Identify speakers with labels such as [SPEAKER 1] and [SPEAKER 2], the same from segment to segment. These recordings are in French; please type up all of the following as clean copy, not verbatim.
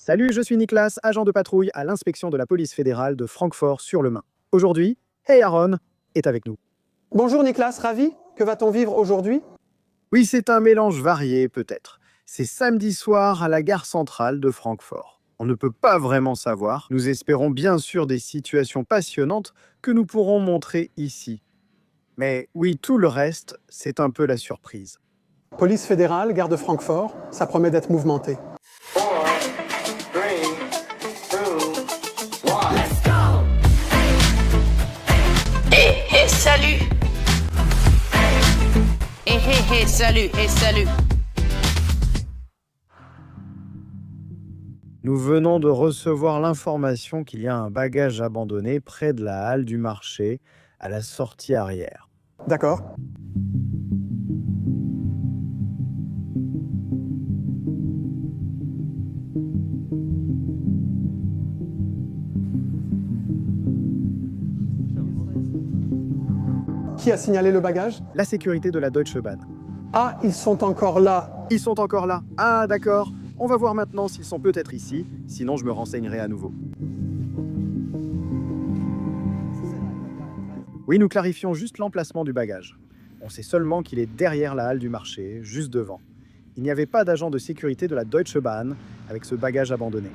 [SPEAKER 1] Salut, je suis Nicolas, agent de patrouille à l'inspection de la police fédérale de Francfort-sur-le-Main. Aujourd'hui, Hey Aaron est avec nous.
[SPEAKER 2] Bonjour Nicolas, ravi. Que va-t-on vivre aujourd'hui?
[SPEAKER 1] Oui, c'est un mélange varié peut-être. C'est samedi soir à la gare centrale de Francfort. On ne peut pas vraiment savoir. Nous espérons bien sûr des situations passionnantes que nous pourrons montrer ici. Mais oui, tout le reste, c'est un peu la surprise.
[SPEAKER 2] Police fédérale, gare de Francfort, ça promet d'être mouvementé.
[SPEAKER 3] 4, 3, 2, 1. Let's go!
[SPEAKER 4] Hé, salut! Hé, salut!
[SPEAKER 1] Nous venons de recevoir l'information qu'il y a un bagage abandonné près de la halle du marché, à la sortie arrière.
[SPEAKER 2] D'accord. Qui a signalé le bagage?
[SPEAKER 1] La sécurité de la Deutsche Bahn.
[SPEAKER 2] Ah, ils sont encore là.
[SPEAKER 1] Ils sont encore là. Ah, d'accord. On va voir maintenant s'ils sont peut-être ici, sinon je me renseignerai à nouveau. Oui, nous clarifions juste l'emplacement du bagage. On sait seulement qu'il est derrière la halle du marché, juste devant. Il n'y avait pas d'agent de sécurité de la Deutsche Bahn avec ce bagage abandonné.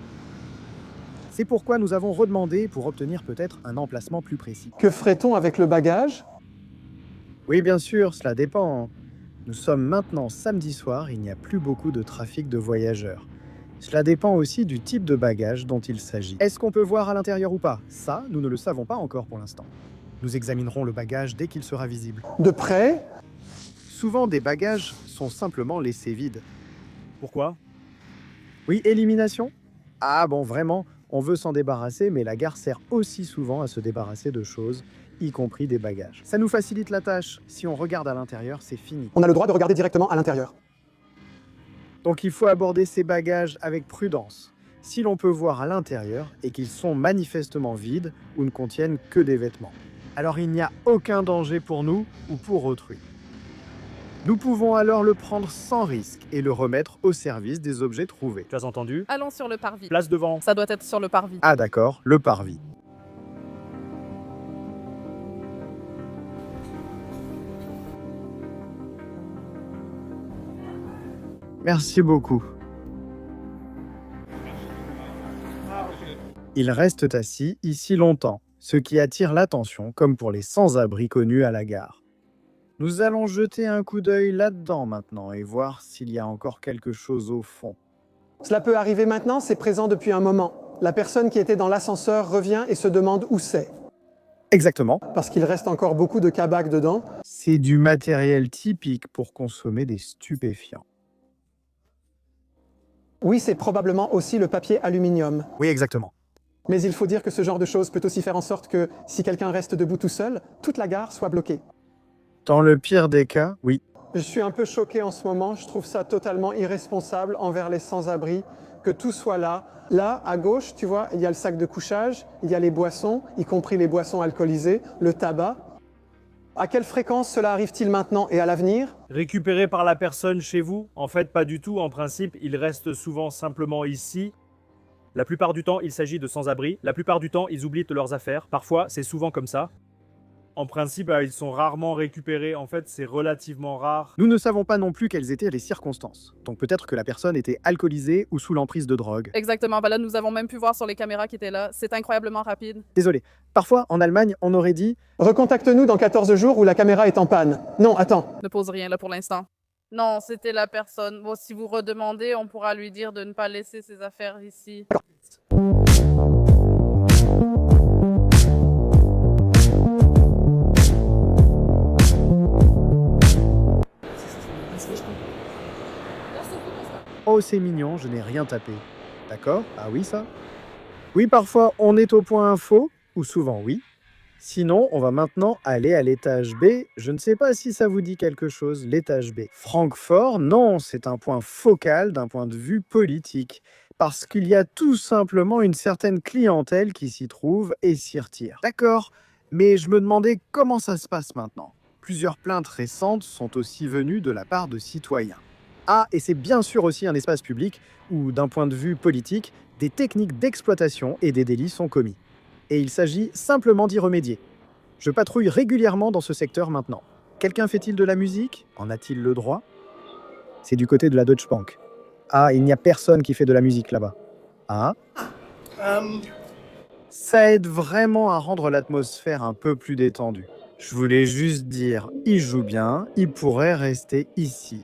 [SPEAKER 1] C'est pourquoi nous avons redemandé pour obtenir peut-être un emplacement plus précis.
[SPEAKER 2] Que ferait-on avec le bagage?
[SPEAKER 1] Oui, bien sûr, cela dépend. Nous sommes maintenant samedi soir, il n'y a plus beaucoup de trafic de voyageurs. Cela dépend aussi du type de bagage dont il s'agit. Est-ce qu'on peut voir à l'intérieur ou pas? Ça, nous ne le savons pas encore pour l'instant. Nous examinerons le bagage dès qu'il sera visible.
[SPEAKER 2] De près?
[SPEAKER 1] Souvent, des bagages sont simplement laissés vides.
[SPEAKER 5] Pourquoi?
[SPEAKER 1] Oui, élimination? Ah bon, vraiment, on veut s'en débarrasser, mais la gare sert aussi souvent à se débarrasser de choses, y compris des bagages. Ça nous facilite la tâche. Si on regarde à l'intérieur, c'est fini.
[SPEAKER 2] On a le droit de regarder directement à l'intérieur.
[SPEAKER 1] Donc il faut aborder ces bagages avec prudence. Si l'on peut voir à l'intérieur et qu'ils sont manifestement vides ou ne contiennent que des vêtements, alors il n'y a aucun danger pour nous ou pour autrui. Nous pouvons alors le prendre sans risque et le remettre au service des objets trouvés.
[SPEAKER 5] Tu as entendu?
[SPEAKER 6] Allons sur le parvis.
[SPEAKER 5] Place devant.
[SPEAKER 6] Ça doit être sur le parvis.
[SPEAKER 1] Ah d'accord, le parvis. Merci beaucoup. Ils restent assis ici longtemps, ce qui attire l'attention comme pour les sans-abri connus à la gare. Nous allons jeter un coup d'œil là-dedans maintenant et voir s'il y a encore quelque chose au fond.
[SPEAKER 2] Cela peut arriver maintenant, c'est présent depuis un moment. La personne qui était dans l'ascenseur revient et se demande où c'est.
[SPEAKER 1] Exactement.
[SPEAKER 2] Parce qu'il reste encore beaucoup de cabac dedans.
[SPEAKER 1] C'est du matériel typique pour consommer des stupéfiants.
[SPEAKER 2] Oui, c'est probablement aussi le papier aluminium.
[SPEAKER 1] Oui, exactement.
[SPEAKER 2] Mais il faut dire que ce genre de choses peut aussi faire en sorte que, si quelqu'un reste debout tout seul, toute la gare soit bloquée.
[SPEAKER 1] Dans le pire des cas, oui.
[SPEAKER 2] Je suis un peu choqué en ce moment, je trouve ça totalement irresponsable envers les sans-abri, que tout soit là. Là, à gauche, tu vois, il y a le sac de couchage, il y a les boissons, y compris les boissons alcoolisées, le tabac. À quelle fréquence cela arrive-t-il maintenant et à l'avenir?
[SPEAKER 5] Récupéré par la personne chez vous? En fait, pas du tout. En principe, il reste souvent simplement ici. La plupart du temps, il s'agit de sans-abri. La plupart du temps, ils oublient leurs affaires. Parfois, c'est souvent comme ça. En principe, ils sont rarement récupérés. En fait, c'est relativement rare.
[SPEAKER 1] Nous ne savons pas non plus quelles étaient les circonstances. Donc peut-être que la personne était alcoolisée ou sous l'emprise de drogue.
[SPEAKER 6] Exactement. Ben là, nous avons même pu voir sur les caméras qui étaient là. C'est incroyablement rapide.
[SPEAKER 1] Désolé. Parfois, en Allemagne, on aurait dit
[SPEAKER 2] Recontacte-nous dans 14 jours où la caméra est en panne. Non, attends.
[SPEAKER 6] Ne pose rien là pour l'instant. Non, c'était la personne. Bon, si vous redemandez, on pourra lui dire de ne pas laisser ses affaires ici.
[SPEAKER 1] Oh, c'est mignon, je n'ai rien tapé. D'accord? Ah oui, ça? Oui, parfois, on est au point info, ou souvent oui. Sinon, on va maintenant aller à l'étage B. Je ne sais pas si ça vous dit quelque chose, l'étage B. Francfort, non, c'est un point focal d'un point de vue politique. Parce qu'il y a tout simplement une certaine clientèle qui s'y trouve et s'y retire. D'accord, mais je me demandais comment ça se passe maintenant. Plusieurs plaintes récentes sont aussi venues de la part de citoyens. Ah, et c'est bien sûr aussi un espace public où, d'un point de vue politique, des techniques d'exploitation et des délits sont commis. Et il s'agit simplement d'y remédier. Je patrouille régulièrement dans ce secteur maintenant. Quelqu'un fait-il de la musique? En a-t-il le droit? C'est du côté de la Deutsche Bank. Ah, il n'y a personne qui fait de la musique là-bas. Ah? Ça aide vraiment à rendre l'atmosphère un peu plus détendue. Je voulais juste dire, il joue bien, il pourrait rester ici.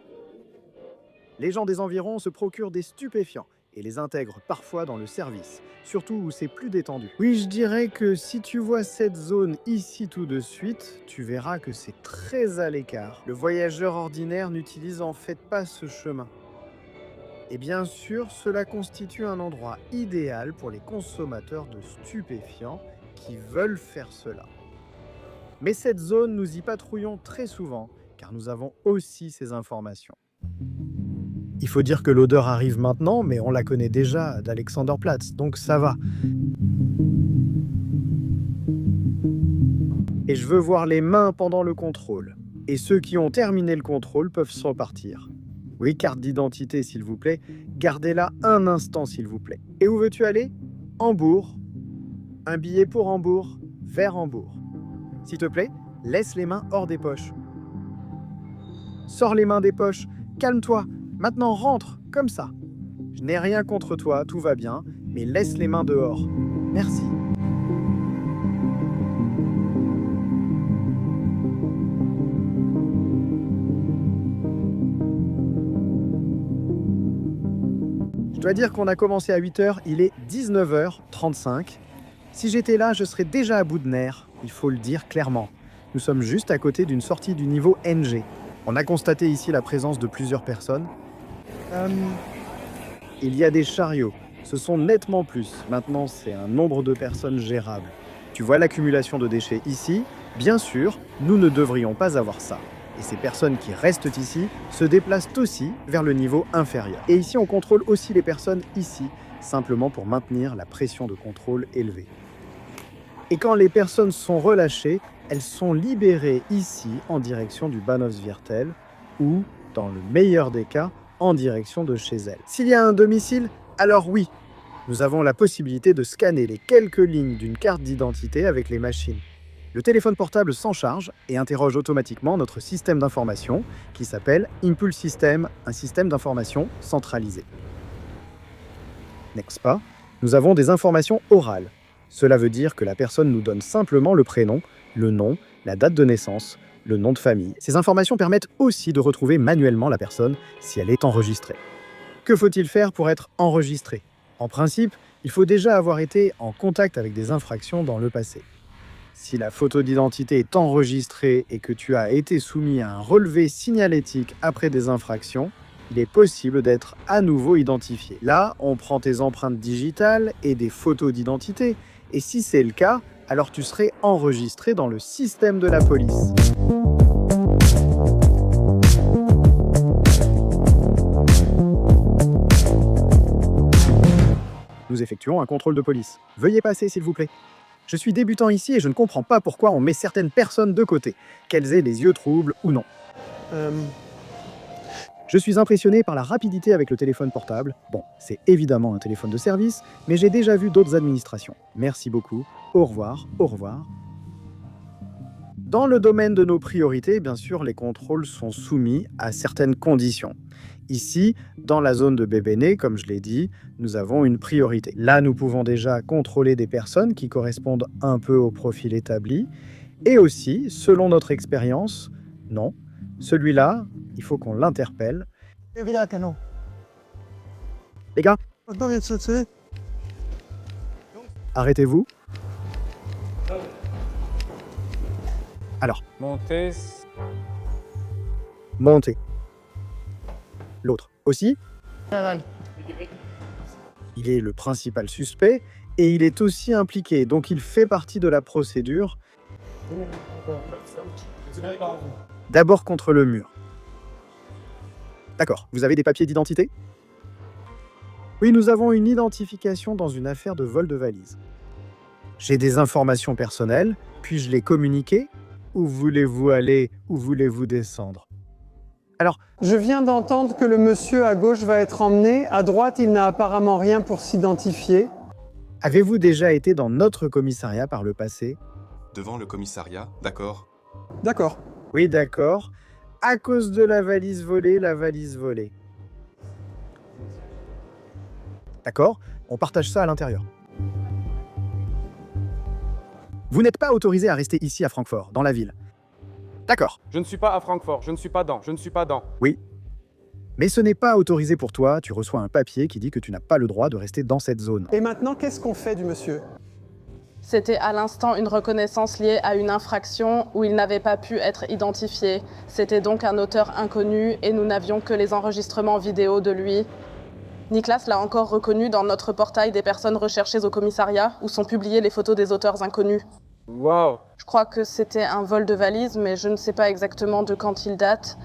[SPEAKER 1] Les gens des environs se procurent des stupéfiants et les intègrent parfois dans le service, surtout où c'est plus détendu. Oui, je dirais que si tu vois cette zone ici tout de suite, tu verras que c'est très à l'écart. Le voyageur ordinaire n'utilise en fait pas ce chemin. Et bien sûr, cela constitue un endroit idéal pour les consommateurs de stupéfiants qui veulent faire cela. Mais cette zone, nous y patrouillons très souvent, car nous avons aussi ces informations. Il faut dire que l'odeur arrive maintenant, mais on la connaît déjà d'Alexanderplatz, donc ça va. Et je veux voir les mains pendant le contrôle. Et ceux qui ont terminé le contrôle peuvent s'en partir. Oui, carte d'identité, s'il vous plaît. Gardez-la un instant, s'il vous plaît. Et où veux-tu aller? Hambourg. Un billet pour Hambourg, vers Hambourg. S'il te plaît, laisse les mains hors des poches. Sors les mains des poches. Calme-toi. Maintenant, rentre, comme ça. Je n'ai rien contre toi, tout va bien, mais laisse les mains dehors. Merci. Je dois dire qu'on a commencé à 8h, il est 19h35. Si j'étais là, je serais déjà à bout de nerfs, il faut le dire clairement. Nous sommes juste à côté d'une sortie du niveau NG. On a constaté ici la présence de plusieurs personnes. Il y a des chariots. Ce sont nettement plus. Maintenant, c'est un nombre de personnes gérable. Tu vois l'accumulation de déchets ici? Bien sûr, nous ne devrions pas avoir ça. Et ces personnes qui restent ici se déplacent aussi vers le niveau inférieur. Et ici, on contrôle aussi les personnes ici, simplement pour maintenir la pression de contrôle élevée. Et quand les personnes sont relâchées, elles sont libérées ici en direction du Bahnhofsviertel ou, dans le meilleur des cas, en direction de chez elles. S'il y a un domicile, alors oui, nous avons la possibilité de scanner les quelques lignes d'une carte d'identité avec les machines. Le téléphone portable s'en charge et interroge automatiquement notre système d'information qui s'appelle Impulse System, un système d'information centralisé. N'est-ce pas? Nous avons des informations orales. Cela veut dire que la personne nous donne simplement le prénom, le nom, la date de naissance, le nom de famille. Ces informations permettent aussi de retrouver manuellement la personne si elle est enregistrée. Que faut-il faire pour être enregistré? En principe, il faut déjà avoir été en contact avec des infractions dans le passé. Si la photo d'identité est enregistrée et que tu as été soumis à un relevé signalétique après des infractions, il est possible d'être à nouveau identifié. Là, on prend tes empreintes digitales et des photos d'identité, et si c'est le cas, alors tu serais enregistré dans le système de la police. Nous effectuons un contrôle de police. Veuillez passer, s'il vous plaît. Je suis débutant ici et je ne comprends pas pourquoi on met certaines personnes de côté, qu'elles aient les yeux troubles ou non. Je suis impressionné par la rapidité avec le téléphone portable. Bon, c'est évidemment un téléphone de service, mais j'ai déjà vu d'autres administrations. Merci beaucoup. Au revoir, au revoir. Dans le domaine de nos priorités, bien sûr, les contrôles sont soumis à certaines conditions. Ici, dans la zone de Bébéné, comme je l'ai dit, nous avons une priorité. Là, nous pouvons déjà contrôler des personnes qui correspondent un peu au profil établi. Et aussi, selon notre expérience, non, celui-là, il faut qu'on l'interpelle. Les gars, arrêtez-vous. Alors,
[SPEAKER 7] Montez.
[SPEAKER 1] montez. L'autre aussi. Il est le principal suspect et il est aussi impliqué, donc il fait partie de la procédure. D'abord contre le mur. D'accord, vous avez des papiers d'identité? Oui, nous avons une identification dans une affaire de vol de valise. J'ai des informations personnelles, puis-je les communiquer? Où voulez-vous aller? Où voulez-vous descendre? Alors,
[SPEAKER 2] Je viens d'entendre que le monsieur à gauche va être emmené. À droite, il n'a apparemment rien pour s'identifier.
[SPEAKER 1] avez-vous déjà été dans notre commissariat par le passé?
[SPEAKER 7] Devant le commissariat, d'accord.
[SPEAKER 2] D'accord.
[SPEAKER 1] Oui, d'accord. À cause de la valise volée. D'accord? On partage ça à l'intérieur. Vous n'êtes pas autorisé à rester ici à Francfort, dans la ville. D'accord.
[SPEAKER 8] Je ne suis pas à Francfort, je ne suis pas dans.
[SPEAKER 1] Oui. Mais ce n'est pas autorisé pour toi, tu reçois un papier qui dit que tu n'as pas le droit de rester dans cette zone.
[SPEAKER 2] Et maintenant, qu'est-ce qu'on fait du monsieur?
[SPEAKER 9] C'était à l'instant une reconnaissance liée à une infraction où il n'avait pas pu être identifié. C'était donc un auteur inconnu et nous n'avions que les enregistrements vidéo de lui. Niklas l'a encore reconnu dans notre portail des personnes recherchées au commissariat où sont publiées les photos des auteurs inconnus.
[SPEAKER 8] Waouh!
[SPEAKER 9] Je crois que c'était un vol de valise, mais je ne sais pas exactement de quand il date.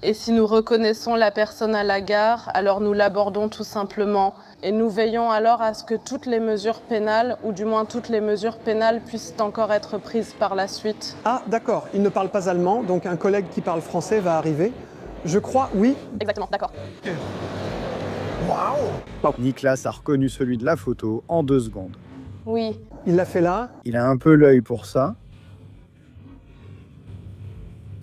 [SPEAKER 9] Et si nous reconnaissons la personne à la gare, alors nous l'abordons tout simplement. Et nous veillons alors à ce que toutes les mesures pénales, ou du moins toutes les mesures pénales, puissent encore être prises par la suite.
[SPEAKER 2] Ah, d'accord. Il ne parle pas allemand, donc un collègue qui parle français va arriver. Je crois, oui.
[SPEAKER 9] Exactement, d'accord.
[SPEAKER 1] Niklas a reconnu celui de la photo en 2 secondes.
[SPEAKER 9] Oui,
[SPEAKER 2] Il l'a fait là.
[SPEAKER 1] Il a un peu l'œil pour ça.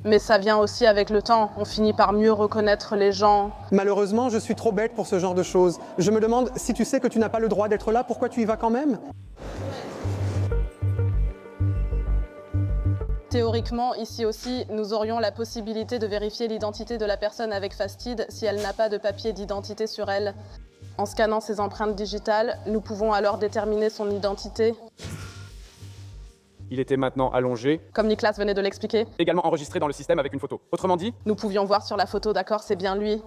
[SPEAKER 9] mais ça vient aussi avec le temps. On finit par mieux reconnaître les gens.
[SPEAKER 2] Malheureusement, je suis trop bête pour ce genre de choses. Je me demande, si tu sais que tu n'as pas le droit d'être là, pourquoi tu y vas quand même?
[SPEAKER 9] Théoriquement, ici aussi, nous aurions la possibilité de vérifier l'identité de la personne avec Fastid si elle n'a pas de papier d'identité sur elle. En scannant ses empreintes digitales, nous pouvons alors déterminer son identité,
[SPEAKER 8] Il était maintenant allongé,
[SPEAKER 9] comme Niklas venait de l'expliquer.
[SPEAKER 8] également enregistré dans le système avec une photo. Autrement dit,
[SPEAKER 9] Nous pouvions voir sur la photo, d'accord, c'est bien lui.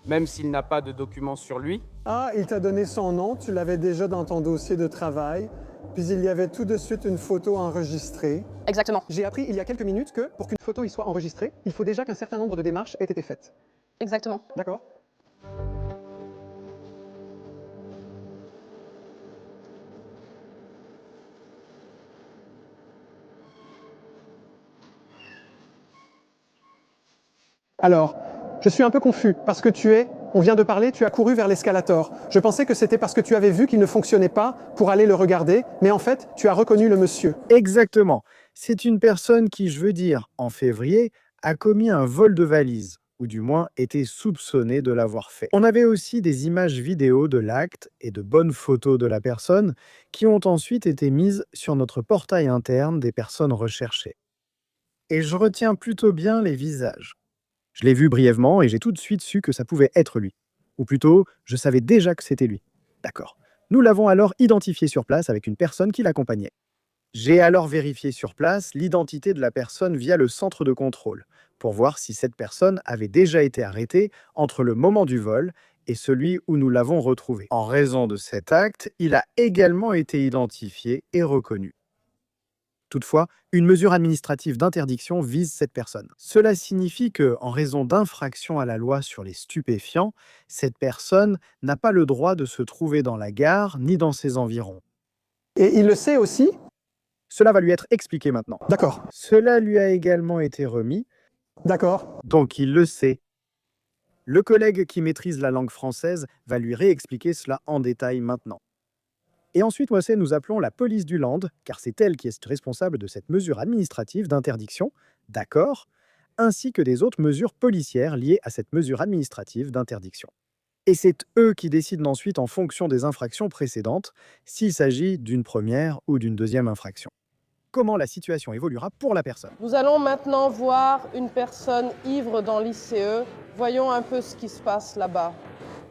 [SPEAKER 8] même s'il n'a pas de documents sur lui,
[SPEAKER 2] Ah, il t'a donné son nom, tu l'avais déjà dans ton dossier de travail. Puis il y avait tout de suite une photo enregistrée.
[SPEAKER 9] Exactement,
[SPEAKER 2] J'ai appris il y a quelques minutes que pour qu'une photo y soit enregistrée, il faut déjà qu'un certain nombre de démarches aient été faites.
[SPEAKER 9] exactement.
[SPEAKER 2] D'accord? Alors, je suis un peu confus parce que on vient de parler, tu as couru vers l'escalator. Je pensais que c'était parce que tu avais vu qu'il ne fonctionnait pas pour aller le regarder, mais en fait, tu as reconnu le monsieur.
[SPEAKER 1] Exactement. C'est une personne qui, je veux dire, en février, a commis un vol de valise, ou du moins était soupçonné de l'avoir fait. On avait aussi des images vidéo de l'acte et de bonnes photos de la personne qui ont ensuite été mises sur notre portail interne des personnes recherchées. Et je retiens plutôt bien les visages. Je l'ai vu brièvement et j'ai tout de suite su que ça pouvait être lui. Ou plutôt, je savais déjà que c'était lui. D'accord. Nous l'avons alors identifié sur place avec une personne qui l'accompagnait. J'ai alors vérifié sur place l'identité de la personne via le centre de contrôle, pour voir si cette personne avait déjà été arrêtée entre le moment du vol et celui où nous l'avons retrouvé. En raison de cet acte, il a également été identifié et reconnu. Toutefois, une mesure administrative d'interdiction vise cette personne. Cela signifie que, en raison d'infractions à la loi sur les stupéfiants, cette personne n'a pas le droit de se trouver dans la gare ni dans ses environs.
[SPEAKER 2] Et il le sait aussi?
[SPEAKER 1] Cela va lui être expliqué maintenant.
[SPEAKER 2] D'accord.
[SPEAKER 1] Cela lui a également été remis,
[SPEAKER 2] D'accord.
[SPEAKER 1] donc il le sait. Le collègue qui maîtrise la langue française va lui réexpliquer cela en détail maintenant. Et ensuite, nous appelons la police du Land, car c'est elle qui est responsable de cette mesure administrative d'interdiction, d'accord, ainsi que des autres mesures policières liées à cette mesure administrative d'interdiction. Et c'est eux qui décident ensuite en fonction des infractions précédentes, s'il s'agit d'une première ou d'une deuxième infraction. Comment la situation évoluera pour la personne.
[SPEAKER 9] Nous allons maintenant voir une personne ivre dans l'ICE. Voyons un peu ce qui se passe là-bas.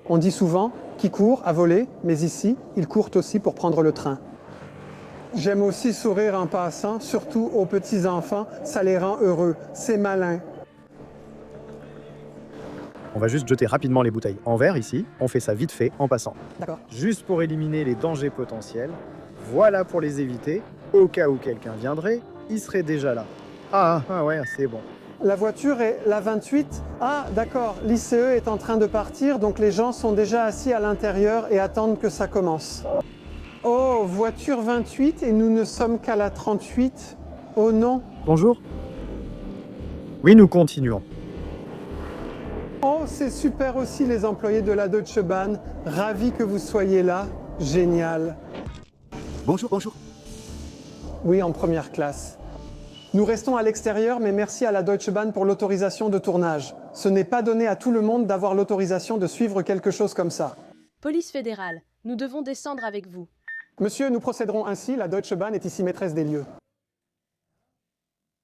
[SPEAKER 2] On dit souvent qu'ils courent à voler, mais ici, ils courent aussi pour prendre le train. J'aime aussi sourire en passant, surtout aux petits-enfants, ça les rend heureux. C'est malin.
[SPEAKER 1] On va juste jeter rapidement les bouteilles en verre ici, on fait ça vite fait en passant.
[SPEAKER 2] D'accord.
[SPEAKER 1] Juste pour éliminer les dangers potentiels, voilà pour les éviter, au cas où quelqu'un viendrait, il serait déjà là. Ah ouais, c'est bon.
[SPEAKER 2] La voiture est la 28. Ah, d'accord, l'ICE est en train de partir, donc les gens sont déjà assis à l'intérieur et attendent que ça commence. Oh, voiture 28 et nous ne sommes qu'à la 38. Oh non.
[SPEAKER 1] Bonjour. Oui, nous continuons.
[SPEAKER 2] Oh, c'est super aussi les employés de la Deutsche Bahn. Ravi que vous soyez là. Génial.
[SPEAKER 10] Bonjour, bonjour.
[SPEAKER 2] Oui, en première classe. Nous restons à l'extérieur, mais merci à la Deutsche Bahn pour l'autorisation de tournage. Ce n'est pas donné à tout le monde d'avoir l'autorisation de suivre quelque chose comme ça.
[SPEAKER 11] Police fédérale, nous devons descendre avec vous.
[SPEAKER 2] Monsieur, nous procéderons ainsi. La Deutsche Bahn est ici maîtresse des lieux.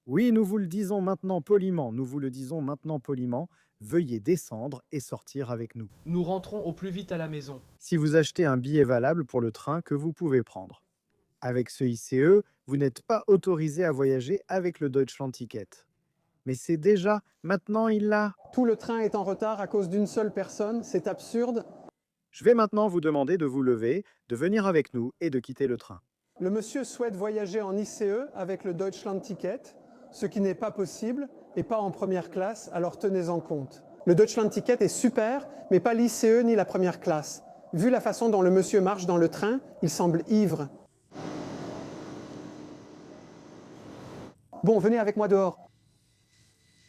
[SPEAKER 1] Oui, nous vous le disons maintenant poliment. Nous vous le disons maintenant poliment. Veuillez descendre et sortir avec nous.
[SPEAKER 12] Nous rentrons au plus vite à la maison.
[SPEAKER 1] Si vous achetez un billet valable pour le train que vous pouvez prendre. Avec ce ICE, vous n'êtes pas autorisé à voyager avec le Deutschland-Ticket. Mais c'est déjà, maintenant il l'a.
[SPEAKER 2] Tout le train est en retard à cause d'une seule personne. C'est absurde.
[SPEAKER 1] Je vais maintenant vous demander de vous lever, de venir avec nous et de quitter le train.
[SPEAKER 2] Le monsieur souhaite voyager en ICE avec le Deutschland-Ticket, ce qui n'est pas possible et pas en première classe, alors tenez-en compte. Le Deutschland-Ticket est super, mais pas l'ICE ni la première classe. Vu la façon dont le monsieur marche dans le train, il semble ivre. Bon, venez avec moi dehors.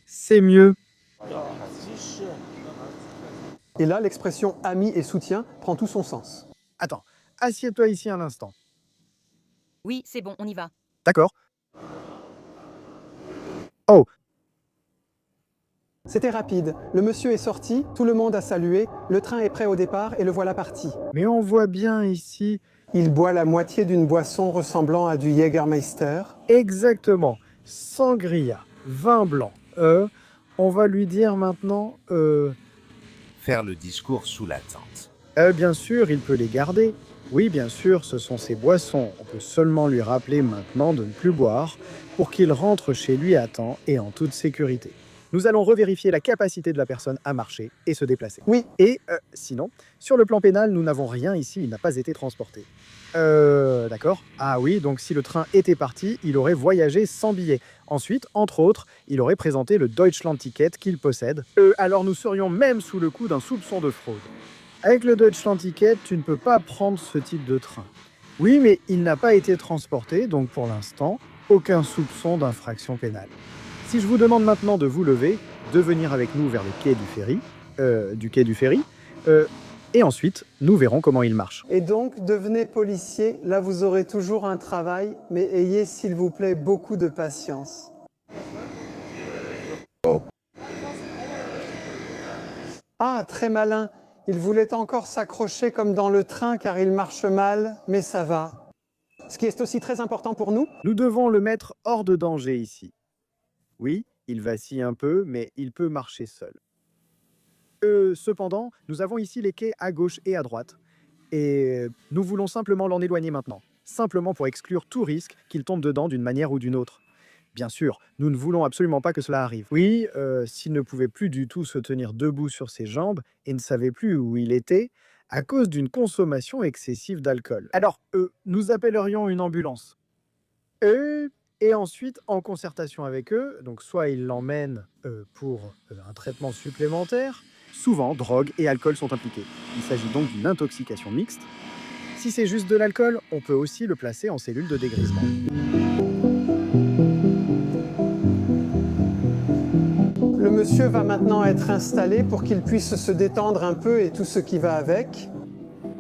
[SPEAKER 1] C'est mieux.
[SPEAKER 2] Et là, l'expression ami et soutien prend tout son sens.
[SPEAKER 1] Attends, assieds-toi ici un instant.
[SPEAKER 13] Oui, c'est bon, on y va.
[SPEAKER 1] D'accord. Oh,
[SPEAKER 2] C'était rapide. Le monsieur est sorti, tout le monde a salué, le train est prêt au départ et le voilà parti.
[SPEAKER 1] mais on voit bien ici.
[SPEAKER 2] Il boit la moitié d'une boisson ressemblant à du Jägermeister.
[SPEAKER 1] Exactement. Sangria, vin blanc. On va lui dire maintenant...
[SPEAKER 10] Faire le discours sous la tente.
[SPEAKER 1] Bien sûr, il peut les garder. Oui, bien sûr, ce sont ses boissons. On peut seulement lui rappeler maintenant de ne plus boire pour qu'il rentre chez lui à temps et en toute sécurité. Nous allons revérifier la capacité de la personne à marcher et se déplacer.
[SPEAKER 2] Oui.
[SPEAKER 1] Et sinon, sur le plan pénal, nous n'avons rien ici, il n'a pas été transporté. D'accord. Ah oui, donc si le train était parti, il aurait voyagé sans billet. Ensuite, entre autres, il aurait présenté le Deutschland-Ticket qu'il possède. Alors nous serions même sous le coup d'un soupçon de fraude. Avec le Deutschland-Ticket, tu ne peux pas prendre ce type de train. Oui, mais il n'a pas été transporté, donc pour l'instant, aucun soupçon d'infraction pénale. Si je vous demande maintenant de vous lever, de venir avec nous vers le quai du ferry, et ensuite, nous verrons comment il marche.
[SPEAKER 2] Et donc, devenez policier, là vous aurez toujours un travail, mais ayez s'il vous plaît beaucoup de patience. Ah, très malin. Il voulait encore s'accrocher comme dans le train car il marche mal, mais ça va. Ce qui est aussi très important pour nous,
[SPEAKER 1] Nous devons le mettre hors de danger ici. Oui, il vacille un peu, mais il peut marcher seul. Cependant, nous avons ici les quais à gauche et à droite. Et nous voulons simplement l'en éloigner maintenant. Simplement pour exclure tout risque qu'il tombe dedans d'une manière ou d'une autre. Bien sûr, nous ne voulons absolument pas que cela arrive. Oui, s'il ne pouvait plus du tout se tenir debout sur ses jambes et ne savait plus où il était, à cause d'une consommation excessive d'alcool. Alors, nous appellerions une ambulance. Et ensuite, en concertation avec eux, donc soit ils l'emmènent pour un traitement supplémentaire, souvent drogue et alcool sont impliqués. Il s'agit donc d'une intoxication mixte. Si c'est juste de l'alcool, on peut aussi le placer en cellule de dégrisement.
[SPEAKER 2] le monsieur va maintenant être installé pour qu'il puisse se détendre un peu et tout ce qui va avec.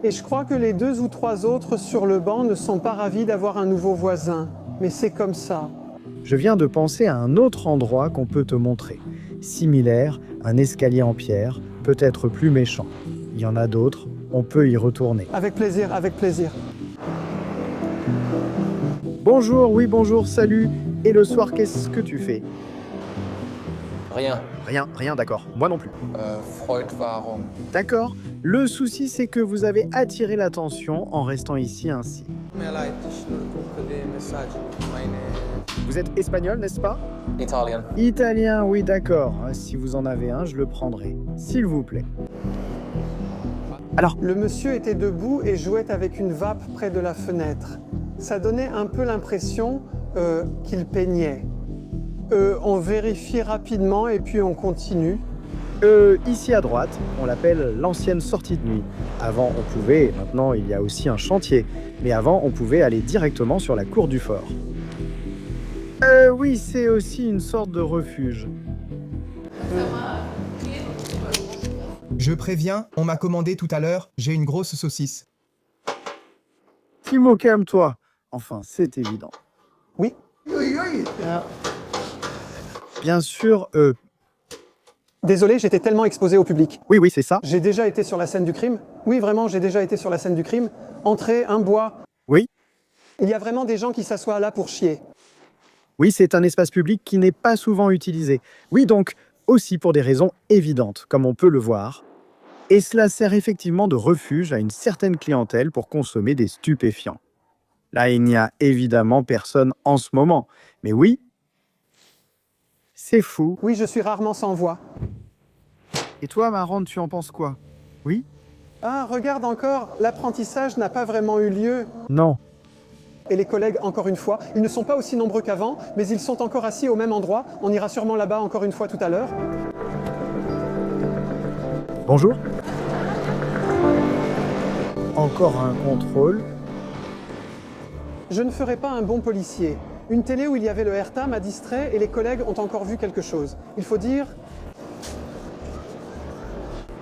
[SPEAKER 2] Et je crois que les 2 ou 3 autres sur le banc ne sont pas ravis d'avoir un nouveau voisin. Mais c'est comme ça.
[SPEAKER 1] Je viens de penser à un autre endroit qu'on peut te montrer. Similaire, un escalier en pierre, peut-être plus méchant. Il y en a d'autres, on peut y retourner.
[SPEAKER 2] Avec plaisir, avec plaisir.
[SPEAKER 1] Bonjour, oui bonjour, salut. Et le soir, qu'est-ce que tu fais?
[SPEAKER 14] Rien.
[SPEAKER 1] Rien, d'accord. Moi non plus.
[SPEAKER 14] Freudwahrung.
[SPEAKER 1] D'accord. Le souci, c'est que vous avez attiré l'attention en restant ici ainsi. Vous êtes espagnol, n'est-ce pas?
[SPEAKER 14] Italien.
[SPEAKER 1] Italien, oui, d'accord. Si vous en avez un, je le prendrai. S'il vous plaît. Alors,
[SPEAKER 2] le monsieur était debout et jouait avec une vape près de la fenêtre. Ça donnait un peu l'impression qu'il peignait. On vérifie rapidement et puis on continue.
[SPEAKER 1] Ici à droite, on l'appelle l'ancienne sortie de nuit. Avant, on pouvait, maintenant il y a aussi un chantier, mais avant, on pouvait aller directement sur la cour du fort. Oui, c'est aussi une sorte de refuge.
[SPEAKER 15] Je préviens, on m'a commandé tout à l'heure, j'ai une grosse saucisse.
[SPEAKER 1] Timo, calme-toi. Enfin, c'est évident.
[SPEAKER 2] Oui.
[SPEAKER 1] Bien sûr,
[SPEAKER 2] Désolé, j'étais tellement exposé au public.
[SPEAKER 1] Oui, c'est ça.
[SPEAKER 2] J'ai déjà été sur la scène du crime. Oui, vraiment, j'ai déjà été sur la scène du crime. Entrée, un bois.
[SPEAKER 1] Oui.
[SPEAKER 2] Il y a vraiment des gens qui s'assoient là pour chier.
[SPEAKER 1] Oui, c'est un espace public qui n'est pas souvent utilisé. Oui, donc, aussi pour des raisons évidentes, comme on peut le voir. Et cela sert effectivement de refuge à une certaine clientèle pour consommer des stupéfiants. Là, il n'y a évidemment personne en ce moment. Mais oui, c'est fou.
[SPEAKER 2] Oui, je suis rarement sans voix.
[SPEAKER 1] Et toi, Marante, tu en penses quoi? Oui?
[SPEAKER 2] Ah, regarde encore, l'apprentissage n'a pas vraiment eu lieu.
[SPEAKER 1] Non.
[SPEAKER 2] Et les collègues, encore une fois, ils ne sont pas aussi nombreux qu'avant, mais ils sont encore assis au même endroit. On ira sûrement là-bas encore une fois tout à l'heure.
[SPEAKER 1] Bonjour. Encore un contrôle.
[SPEAKER 2] Je ne ferai pas un bon policier. Une télé où il y avait le RTA m'a distrait et les collègues ont encore vu quelque chose. Il faut dire...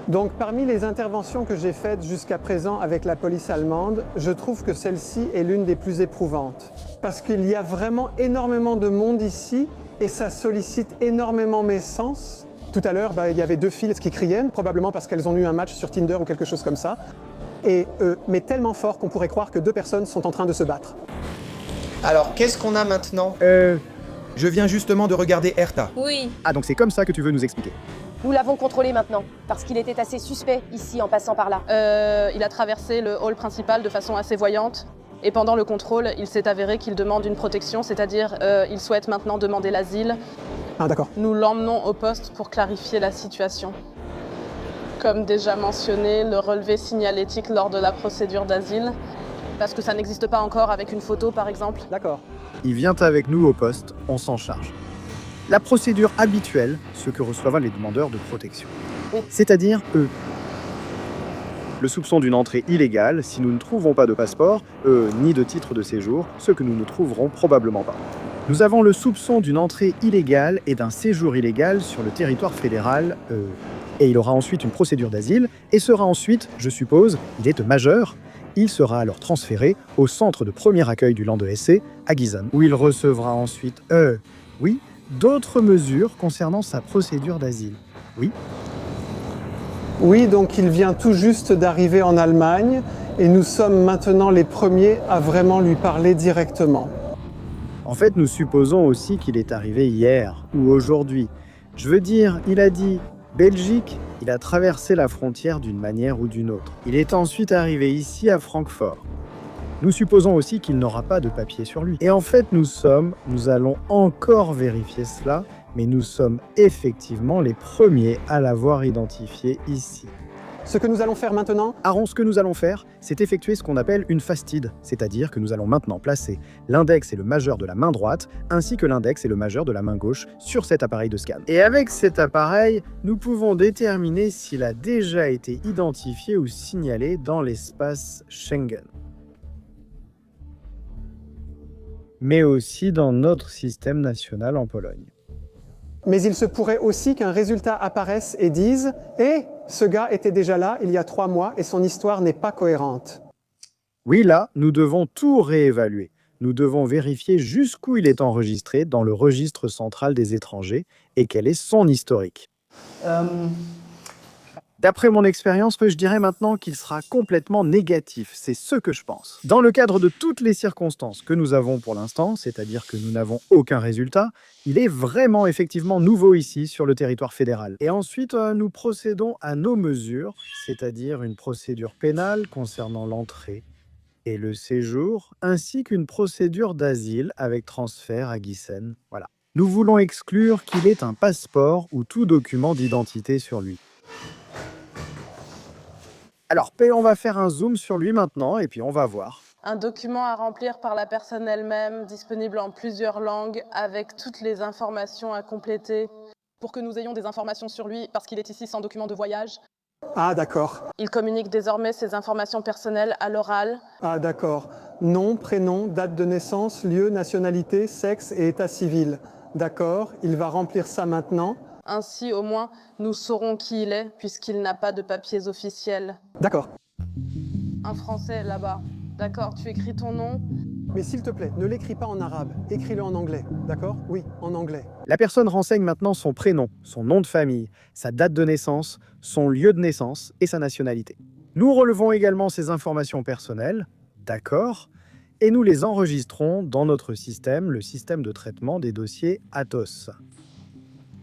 [SPEAKER 2] Donc, parmi les interventions que j'ai faites jusqu'à présent avec la police allemande, je trouve que celle-ci est l'une des plus éprouvantes. Parce qu'il y a vraiment énormément de monde ici et ça sollicite énormément mes sens. Tout à l'heure, il y avait deux filles qui criaient, probablement parce qu'elles ont eu un match sur Tinder ou quelque chose comme ça. Mais tellement fort qu'on pourrait croire que deux personnes sont en train de se battre.
[SPEAKER 15] Alors, qu'est-ce qu'on a maintenant Je viens justement de regarder Hertha.
[SPEAKER 11] Oui.
[SPEAKER 1] Ah, donc c'est comme ça que tu veux nous expliquer.
[SPEAKER 11] Nous l'avons contrôlé maintenant, parce qu'il était assez suspect ici en passant par là.
[SPEAKER 9] Il a traversé le hall principal de façon assez voyante. Et pendant le contrôle, il s'est avéré qu'il demande une protection, c'est-à-dire il souhaite maintenant demander l'asile.
[SPEAKER 2] Ah, d'accord.
[SPEAKER 9] Nous l'emmenons au poste pour clarifier la situation. Comme déjà mentionné, le relevé signalétique lors de la procédure d'asile, parce que ça n'existe pas encore avec une photo par exemple.
[SPEAKER 2] D'accord.
[SPEAKER 1] Il vient avec nous au poste, on s'en charge. La procédure habituelle, ce que reçoivent les demandeurs de protection. C'est-à-dire le soupçon d'une entrée illégale si nous ne trouvons pas de passeport, ni de titre de séjour, ce que nous ne trouverons probablement pas. Nous avons le soupçon d'une entrée illégale et d'un séjour illégal sur le territoire fédéral, et il aura ensuite une procédure d'asile, et sera ensuite, je suppose, il est majeur, il sera alors transféré au centre de premier accueil du Land ESC, à Gießen, où il recevra ensuite, d'autres mesures concernant sa procédure d'asile. Oui.
[SPEAKER 2] Oui, donc il vient tout juste d'arriver en Allemagne et nous sommes maintenant les premiers à vraiment lui parler directement.
[SPEAKER 1] En fait, nous supposons aussi qu'il est arrivé hier ou aujourd'hui. Je veux dire, il a dit Belgique, il a traversé la frontière d'une manière ou d'une autre. Il est ensuite arrivé ici à Francfort. Nous supposons aussi qu'il n'aura pas de papier sur lui. Et en fait, nous allons encore vérifier cela, mais nous sommes effectivement les premiers à l'avoir identifié ici.
[SPEAKER 2] Ce que nous allons faire maintenant?
[SPEAKER 1] Aaron, ce que nous allons faire, c'est effectuer ce qu'on appelle une fastide, c'est-à-dire que nous allons maintenant placer l'index et le majeur de la main droite, ainsi que l'index et le majeur de la main gauche sur cet appareil de scan. Et avec cet appareil, nous pouvons déterminer s'il a déjà été identifié ou signalé dans l'espace Schengen. Mais aussi dans notre système national en Pologne.
[SPEAKER 2] Mais il se pourrait aussi qu'un résultat apparaisse et dise « Eh, ce gars était déjà là il y a 3 mois et son histoire n'est pas cohérente. »
[SPEAKER 1] Oui, là, nous devons tout réévaluer. Nous devons vérifier jusqu'où il est enregistré dans le registre central des étrangers et quel est son historique. D'après mon expérience, je dirais maintenant qu'il sera complètement négatif. C'est ce que je pense. Dans le cadre de toutes les circonstances que nous avons pour l'instant, c'est-à-dire que nous n'avons aucun résultat, il est vraiment effectivement nouveau ici sur le territoire fédéral. Et ensuite, nous procédons à nos mesures, c'est-à-dire une procédure pénale concernant l'entrée et le séjour, ainsi qu'une procédure d'asile avec transfert à Gießen. Voilà. Nous voulons exclure qu'il ait un passeport ou tout document d'identité sur lui. Alors, on va faire un zoom sur lui maintenant et puis on va voir.
[SPEAKER 9] Un document à remplir par la personne elle-même, disponible en plusieurs langues, avec toutes les informations à compléter, pour que nous ayons des informations sur lui, parce qu'il est ici sans document de voyage.
[SPEAKER 2] Ah, d'accord.
[SPEAKER 9] Il communique désormais ses informations personnelles à l'oral.
[SPEAKER 2] Ah, d'accord. Nom, prénom, date de naissance, lieu, nationalité, sexe et état civil. D'accord, il va remplir ça maintenant.
[SPEAKER 9] Ainsi, au moins, nous saurons qui il est, puisqu'il n'a pas de papiers officiels.
[SPEAKER 2] D'accord.
[SPEAKER 9] Un Français, là-bas. D'accord, tu écris ton nom?
[SPEAKER 2] Mais s'il te plaît, ne l'écris pas en arabe, écris-le en anglais, d'accord? Oui, en anglais.
[SPEAKER 1] La personne renseigne maintenant son prénom, son nom de famille, sa date de naissance, son lieu de naissance et sa nationalité. Nous relevons également ces informations personnelles, d'accord, et nous les enregistrons dans notre système, le système de traitement des dossiers Atos.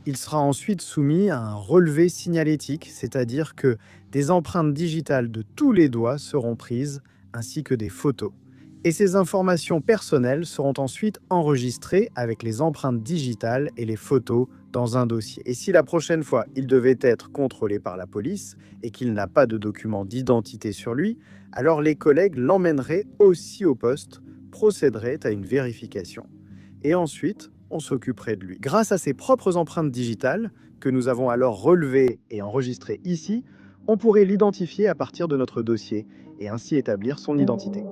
[SPEAKER 1] Il sera ensuite soumis à un relevé signalétique, c'est-à-dire que des empreintes digitales de tous les doigts seront prises, ainsi que des photos. Et ces informations personnelles seront ensuite enregistrées avec les empreintes digitales et les photos dans un dossier. Et si la prochaine fois il devait être contrôlé par la police et qu'il n'a pas de document d'identité sur lui, alors les collègues l'emmèneraient aussi au poste, procéderaient à une vérification. Et ensuite, on s'occuperait de lui. Grâce à ses propres empreintes digitales, que nous avons alors relevées et enregistrées ici, on pourrait l'identifier à partir de notre dossier et ainsi établir son identité.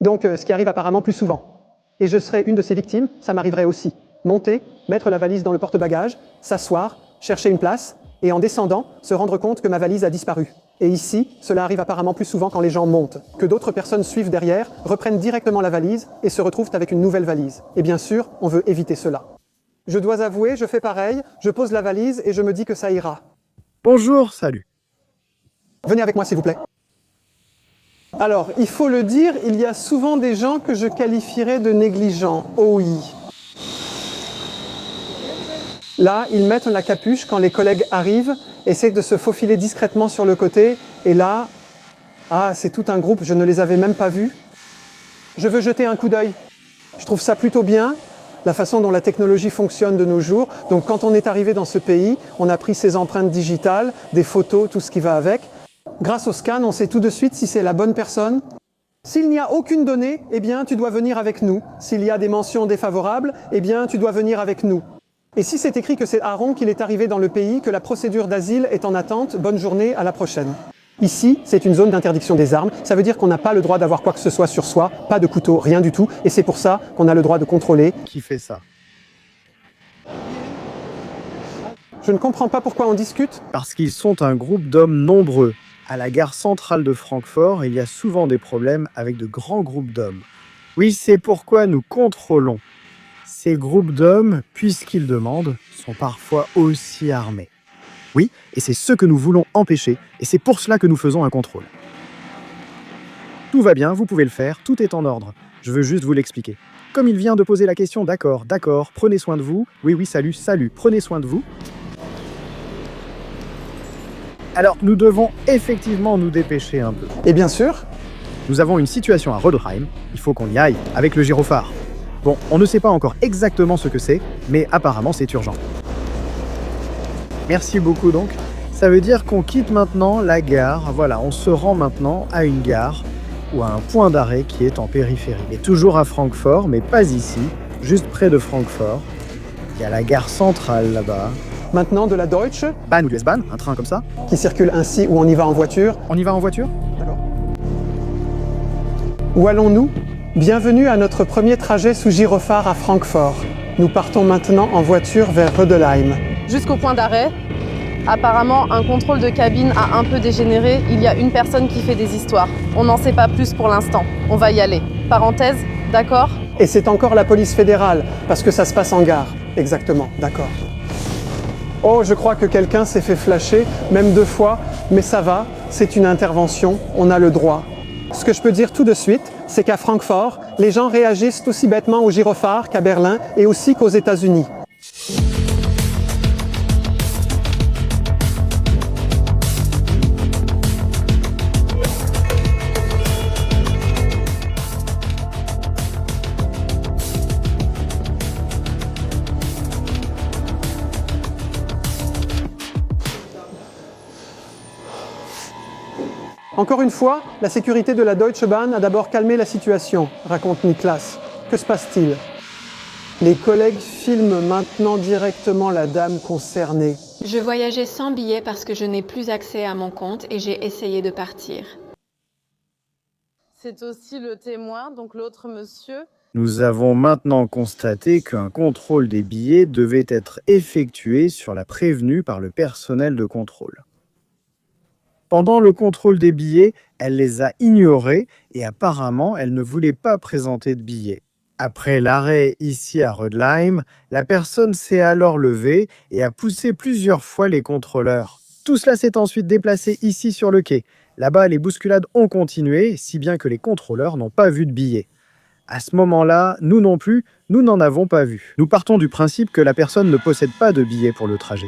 [SPEAKER 2] Donc, ce qui arrive apparemment plus souvent. Et je serais une de ces victimes, ça m'arriverait aussi. Monter, mettre la valise dans le porte-bagages, s'asseoir, chercher une place, et en descendant, se rendre compte que ma valise a disparu. Et ici, cela arrive apparemment plus souvent quand les gens montent, que d'autres personnes suivent derrière, reprennent directement la valise et se retrouvent avec une nouvelle valise. Et bien sûr, on veut éviter cela. Je dois avouer, je fais pareil, je pose la valise et je me dis que ça ira.
[SPEAKER 1] Bonjour, salut.
[SPEAKER 2] Venez avec moi s'il vous plaît. Alors, il faut le dire, il y a souvent des gens que je qualifierais de négligents. Oh oui. Là, ils mettent la capuche quand les collègues arrivent, essaient de se faufiler discrètement sur le côté, et là, ah, c'est tout un groupe, je ne les avais même pas vus. Je veux jeter un coup d'œil. Je trouve ça plutôt bien, la façon dont la technologie fonctionne de nos jours. Donc quand on est arrivé dans ce pays, on a pris ses empreintes digitales, des photos, tout ce qui va avec. Grâce au scan, on sait tout de suite si c'est la bonne personne. S'il n'y a aucune donnée, eh bien, tu dois venir avec nous. S'il y a des mentions défavorables, eh bien, tu dois venir avec nous. Et si c'est écrit que c'est Aaron qu'il est arrivé dans le pays, que la procédure d'asile est en attente, bonne journée, à la prochaine. Ici, c'est une zone d'interdiction des armes. Ça veut dire qu'on n'a pas le droit d'avoir quoi que ce soit sur soi, pas de couteau, rien du tout. Et c'est pour ça qu'on a le droit de contrôler.
[SPEAKER 1] Qui fait ça?
[SPEAKER 2] Je ne comprends pas pourquoi on discute.
[SPEAKER 1] Parce qu'ils sont un groupe d'hommes nombreux. À la gare centrale de Francfort, il y a souvent des problèmes avec de grands groupes d'hommes. Oui, c'est pourquoi nous contrôlons. Ces groupes d'hommes, puisqu'ils demandent, sont parfois aussi armés. Oui, et c'est ce que nous voulons empêcher, et c'est pour cela que nous faisons un contrôle. Tout va bien, vous pouvez le faire, tout est en ordre. Je veux juste vous l'expliquer. Comme il vient de poser la question, d'accord, prenez soin de vous. Oui, salut, prenez soin de vous. Alors, nous devons effectivement nous dépêcher un peu.
[SPEAKER 2] Et bien sûr.
[SPEAKER 1] Nous avons une situation à Rodheim, il faut qu'on y aille avec le gyrophare. Bon, on ne sait pas encore exactement ce que c'est, mais apparemment c'est urgent. Merci beaucoup donc. Ça veut dire qu'on quitte maintenant la gare. Voilà, on se rend maintenant à une gare ou à un point d'arrêt qui est en périphérie. Il est toujours à Francfort, mais pas ici, juste près de Francfort. Il y a la gare centrale là-bas.
[SPEAKER 2] Maintenant de la Deutsche.
[SPEAKER 1] Bahn ou S-Bahn, un train comme ça.
[SPEAKER 2] Qui circule ainsi ou on y va en voiture.
[SPEAKER 1] On y va en voiture?
[SPEAKER 2] D'accord. Où allons-nous? Bienvenue à notre premier trajet sous gyrophare à Francfort. Nous partons maintenant en voiture vers Rödelheim.
[SPEAKER 9] Jusqu'au point d'arrêt. Apparemment, un contrôle de cabine a un peu dégénéré. Il y a une personne qui fait des histoires. On n'en sait pas plus pour l'instant. On va y aller. Parenthèse, d'accord?
[SPEAKER 2] Et c'est encore la police fédérale, parce que ça se passe en gare. Exactement, d'accord. Oh, je crois que quelqu'un s'est fait flasher, même 2 fois, mais ça va, c'est une intervention, on a le droit. Ce que je peux dire tout de suite, c'est qu'à Francfort, les gens réagissent aussi bêtement au gyrophare qu'à Berlin et aussi qu'aux États-Unis. Encore une fois, la sécurité de la Deutsche Bahn a d'abord calmé la situation, raconte Niklas. Que se passe-t-il? Les collègues filment maintenant directement la dame concernée.
[SPEAKER 16] Je voyageais sans billet parce que je n'ai plus accès à mon compte et j'ai essayé de partir.
[SPEAKER 6] C'est aussi le témoin, donc l'autre monsieur.
[SPEAKER 1] Nous avons maintenant constaté qu'un contrôle des billets devait être effectué sur la prévenue par le personnel de contrôle. Pendant le contrôle des billets, elle les a ignorés et apparemment, elle ne voulait pas présenter de billets. Après l'arrêt ici à Rödlheim, la personne s'est alors levée et a poussé plusieurs fois les contrôleurs. Tout cela s'est ensuite déplacé ici sur le quai. Là-bas, les bousculades ont continué, si bien que les contrôleurs n'ont pas vu de billets. À ce moment-là, nous non plus, nous n'en avons pas vu. Nous partons du principe que la personne ne possède pas de billets pour le trajet.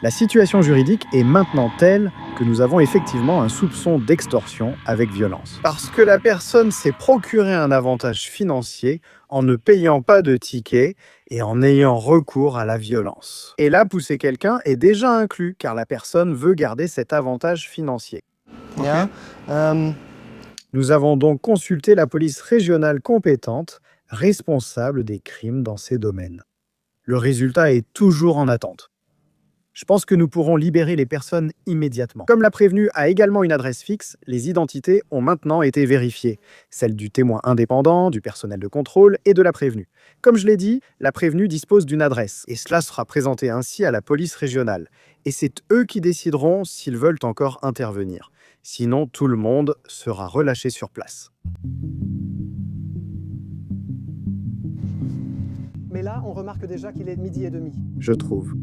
[SPEAKER 1] La situation juridique est maintenant telle que nous avons effectivement un soupçon d'extorsion avec violence. Parce que la personne s'est procuré un avantage financier en ne payant pas de ticket et en ayant recours à la violence. Et là, pousser quelqu'un est déjà inclus, car la personne veut garder cet avantage financier. Nous avons donc consulté la police régionale compétente, responsable des crimes dans ces domaines. Le résultat est toujours en attente. Je pense que nous pourrons libérer les personnes immédiatement. Comme la prévenue a également une adresse fixe, les identités ont maintenant été vérifiées. Celles du témoin indépendant, du personnel de contrôle et de la prévenue. Comme je l'ai dit, la prévenue dispose d'une adresse et cela sera présenté ainsi à la police régionale. Et c'est eux qui décideront s'ils veulent encore intervenir. Sinon, tout le monde sera relâché sur place.
[SPEAKER 2] Mais là, on remarque déjà qu'il est 12h30.
[SPEAKER 1] Je trouve.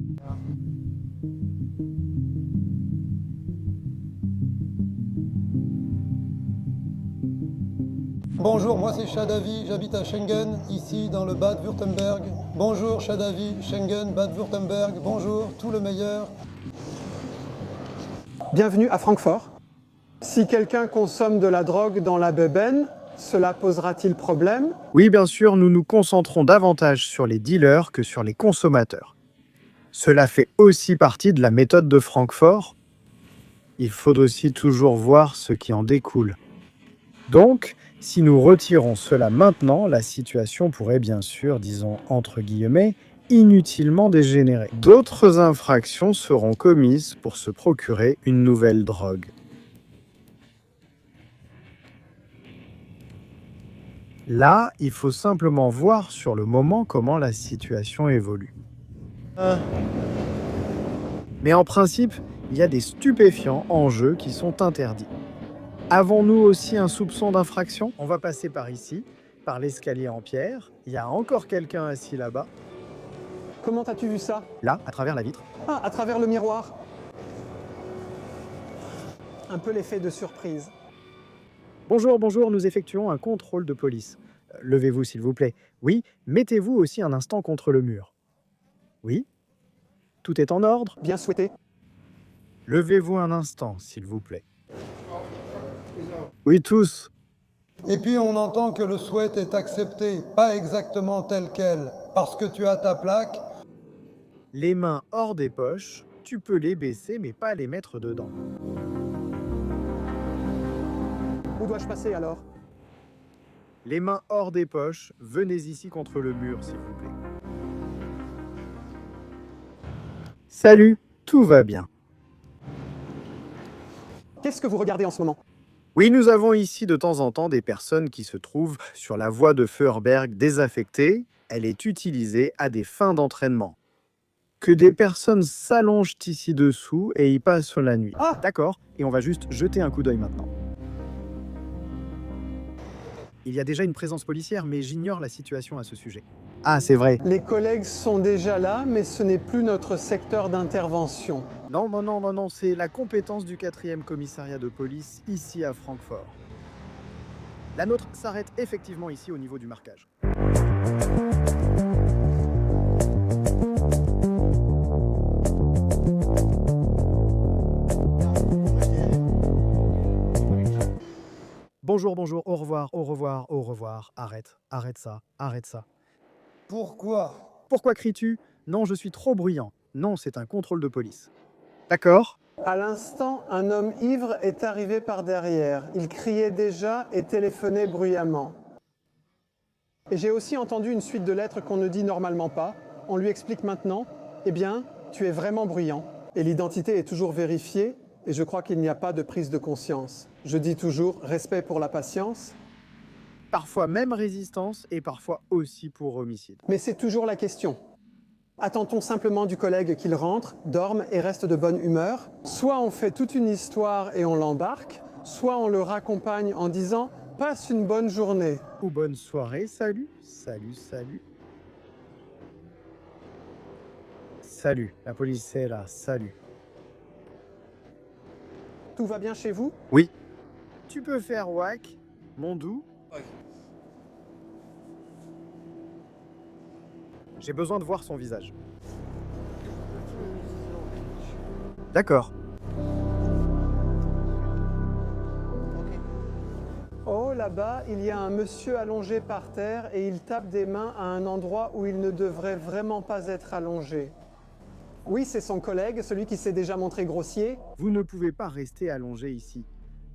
[SPEAKER 17] Bonjour, moi c'est Shadavi, j'habite à Schengen, ici dans le Bade-Württemberg. Bonjour Shadavi, Schengen, Bade-Württemberg, bonjour, tout le meilleur.
[SPEAKER 2] Bienvenue à Francfort. Si quelqu'un consomme de la drogue dans la beben, cela posera-t-il problème?
[SPEAKER 1] Oui, bien sûr, nous nous concentrons davantage sur les dealers que sur les consommateurs. Cela fait aussi partie de la méthode de Francfort. Il faut aussi toujours voir ce qui en découle. Donc, si nous retirons cela maintenant, la situation pourrait bien sûr, disons entre guillemets, inutilement dégénérer. D'autres infractions seront commises pour se procurer une nouvelle drogue. Là, il faut simplement voir sur le moment comment la situation évolue. Mais en principe, il y a des stupéfiants en jeu qui sont interdits. Avons-nous aussi un soupçon d'infraction? On va passer par ici, par l'escalier en pierre. Il y a encore quelqu'un assis là-bas.
[SPEAKER 2] Comment as-tu vu ça?
[SPEAKER 1] Là, à travers la vitre.
[SPEAKER 2] Ah, à travers le miroir. Un peu l'effet de surprise.
[SPEAKER 1] Bonjour, bonjour, nous effectuons un contrôle de police. Levez-vous s'il vous plaît. Oui, mettez-vous aussi un instant contre le mur. Oui? Tout est en ordre?
[SPEAKER 2] Bien souhaité.
[SPEAKER 1] Levez-vous un instant, s'il vous plaît. Oui, tous.
[SPEAKER 17] Et puis on entend que le souhait est accepté, pas exactement tel quel, parce que tu as ta plaque.
[SPEAKER 1] Les mains hors des poches, tu peux les baisser mais pas les mettre dedans.
[SPEAKER 2] Où dois-je passer alors?
[SPEAKER 1] Les mains hors des poches, venez ici contre le mur, s'il vous plaît. Salut, tout va bien.
[SPEAKER 2] Qu'est-ce que vous regardez en ce moment?
[SPEAKER 1] Oui, nous avons ici de temps en temps des personnes qui se trouvent sur la voie de Feuerberg désaffectée. Elle est utilisée à des fins d'entraînement. Que des personnes s'allongent ici dessous et y passent la nuit.
[SPEAKER 2] Ah!
[SPEAKER 1] D'accord, et on va juste jeter un coup d'œil maintenant. Il y a déjà une présence policière, mais j'ignore la situation à ce sujet. Ah, c'est vrai.
[SPEAKER 2] Les collègues sont déjà là, mais ce n'est plus notre secteur d'intervention.
[SPEAKER 1] Non, c'est la compétence du 4e commissariat de police ici à Francfort. La nôtre s'arrête effectivement ici au niveau du marquage. Bonjour, bonjour, au revoir, au revoir, au revoir. Arrête ça, arrête ça.
[SPEAKER 17] Pourquoi?
[SPEAKER 1] Pourquoi cries-tu? Non, je suis trop bruyant. Non, c'est un contrôle de police. D'accord?
[SPEAKER 2] À l'instant, un homme ivre est arrivé par derrière. Il criait déjà et téléphonait bruyamment. Et j'ai aussi entendu une suite de lettres qu'on ne dit normalement pas. On lui explique maintenant. Eh bien, Tu es vraiment bruyant. Et l'identité est toujours vérifiée, et je crois qu'il n'y a pas de prise de conscience. Je dis toujours respect pour la patience.
[SPEAKER 1] Parfois même résistance et parfois aussi pour homicide.
[SPEAKER 2] Mais c'est toujours la question. Attend-on simplement du collègue qu'il rentre, dorme et reste de bonne humeur? Soit on fait toute une histoire et on l'embarque, soit on le raccompagne en disant « passe une bonne journée ».
[SPEAKER 1] Ou bonne soirée, salut, salut, salut. Salut, la police est là, salut.
[SPEAKER 2] Tout va bien chez vous?
[SPEAKER 1] Oui. Tu peux faire whack, mon doux. J'ai besoin de voir son visage. D'accord.
[SPEAKER 2] Oh, là-bas, il y a un monsieur allongé par terre et il tape des mains à un endroit où il ne devrait vraiment pas être allongé. Oui, c'est son collègue, celui qui s'est déjà montré grossier.
[SPEAKER 1] Vous ne pouvez pas rester allongé ici.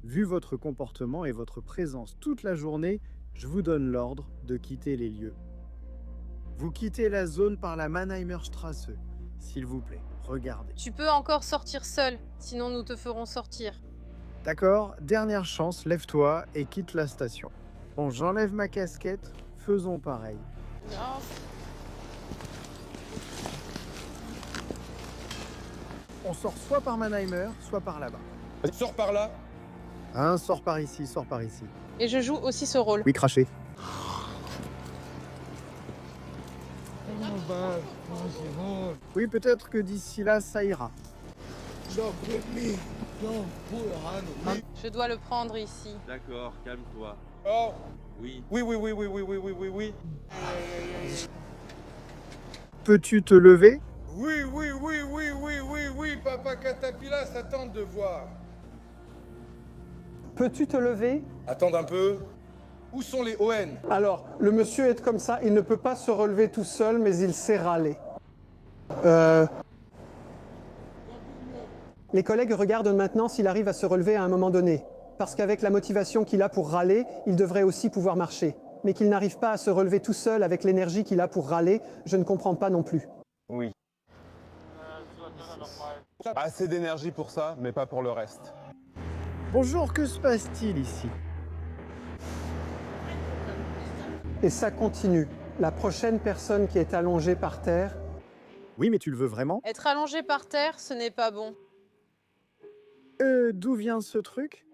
[SPEAKER 1] Vu votre comportement et votre présence toute la journée, je vous donne l'ordre de quitter les lieux. Vous quittez la zone par la Mannheimerstraße. S'il vous plaît, regardez.
[SPEAKER 18] Tu peux encore sortir seul, sinon nous te ferons sortir.
[SPEAKER 1] D'accord, dernière chance, lève-toi et quitte la station. Bon, j'enlève ma casquette, faisons pareil.
[SPEAKER 18] Non.
[SPEAKER 1] On sort soit par Mannheimer, soit par là-bas.
[SPEAKER 19] Vas-y, sors par là.
[SPEAKER 1] Hein, sors par ici, sors par ici.
[SPEAKER 18] Et je joue aussi ce rôle.
[SPEAKER 1] Oui, crachez. Oui, peut-être que d'ici là, ça ira.
[SPEAKER 18] Je dois le prendre ici.
[SPEAKER 20] D'accord, calme-toi.
[SPEAKER 19] Oh.
[SPEAKER 20] Oui.
[SPEAKER 19] Oui, oui, oui, oui, oui, oui, oui, oui, oui.
[SPEAKER 1] Peux-tu te lever?
[SPEAKER 19] Oui, oui, oui, oui, oui, oui, oui, papa Catapilla s'attend de voir.
[SPEAKER 2] Peux-tu te lever?
[SPEAKER 19] Attends un peu. Où sont les ON?
[SPEAKER 2] Alors, le monsieur est comme ça, il ne peut pas se relever tout seul, mais il sait râler. Les collègues regardent maintenant s'il arrive à se relever à un moment donné. Parce qu'avec la motivation qu'il a pour râler, il devrait aussi pouvoir marcher. Mais qu'il n'arrive pas à se relever tout seul avec l'énergie qu'il a pour râler, je ne comprends pas non plus.
[SPEAKER 19] Oui. Assez d'énergie pour ça, mais pas pour le reste.
[SPEAKER 1] Bonjour, que se passe-t-il ici?
[SPEAKER 2] Et ça continue. La prochaine personne qui est allongée par terre...
[SPEAKER 1] Oui, mais tu le veux vraiment?
[SPEAKER 18] Être allongé par terre, ce n'est pas bon.
[SPEAKER 1] D'où vient ce truc?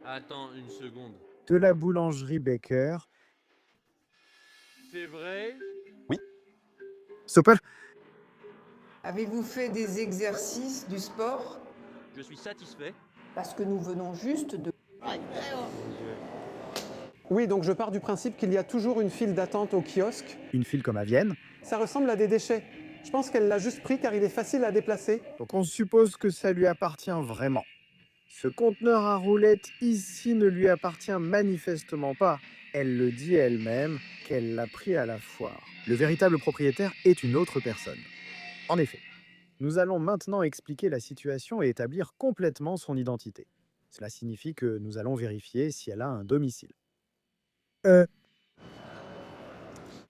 [SPEAKER 20] Attends une seconde.
[SPEAKER 1] De la boulangerie Baker.
[SPEAKER 20] C'est vrai?
[SPEAKER 19] Oui.
[SPEAKER 1] Super.
[SPEAKER 21] Avez-vous fait des exercices, du sport?
[SPEAKER 20] Je suis satisfait.
[SPEAKER 21] Parce que nous venons juste de...
[SPEAKER 2] Oui, donc je pars du principe qu'il y a toujours une file d'attente au kiosque.
[SPEAKER 1] Une file comme à Vienne.
[SPEAKER 2] Ça ressemble à des déchets. Je pense qu'elle l'a juste pris car il est facile à déplacer.
[SPEAKER 1] Donc on suppose que ça lui appartient vraiment. Ce conteneur à roulettes ici ne lui appartient manifestement pas. Elle le dit elle-même qu'elle l'a pris à la foire. Le véritable propriétaire est une autre personne. En effet, nous allons maintenant expliquer la situation et établir complètement son identité. Cela signifie que nous allons vérifier si elle a un domicile.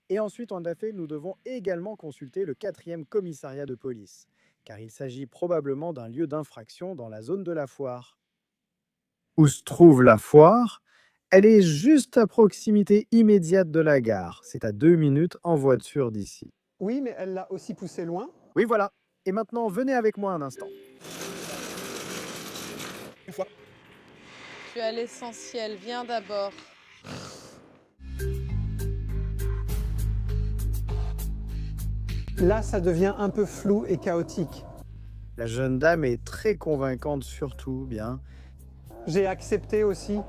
[SPEAKER 1] Et ensuite, en effet, nous devons également consulter le 4e commissariat de police, car il s'agit probablement d'un lieu d'infraction dans la zone de la foire. Où se trouve la foire? Elle est juste à proximité immédiate de la gare. C'est à 2 minutes en voiture d'ici.
[SPEAKER 2] Oui, mais elle l'a aussi poussé loin.
[SPEAKER 1] Oui, voilà. Et maintenant, venez avec moi un instant.
[SPEAKER 18] Tu as l'essentiel, viens d'abord.
[SPEAKER 2] Là, ça devient un peu flou et chaotique.
[SPEAKER 1] La jeune dame est très convaincante surtout, bien.
[SPEAKER 2] J'ai accepté aussi.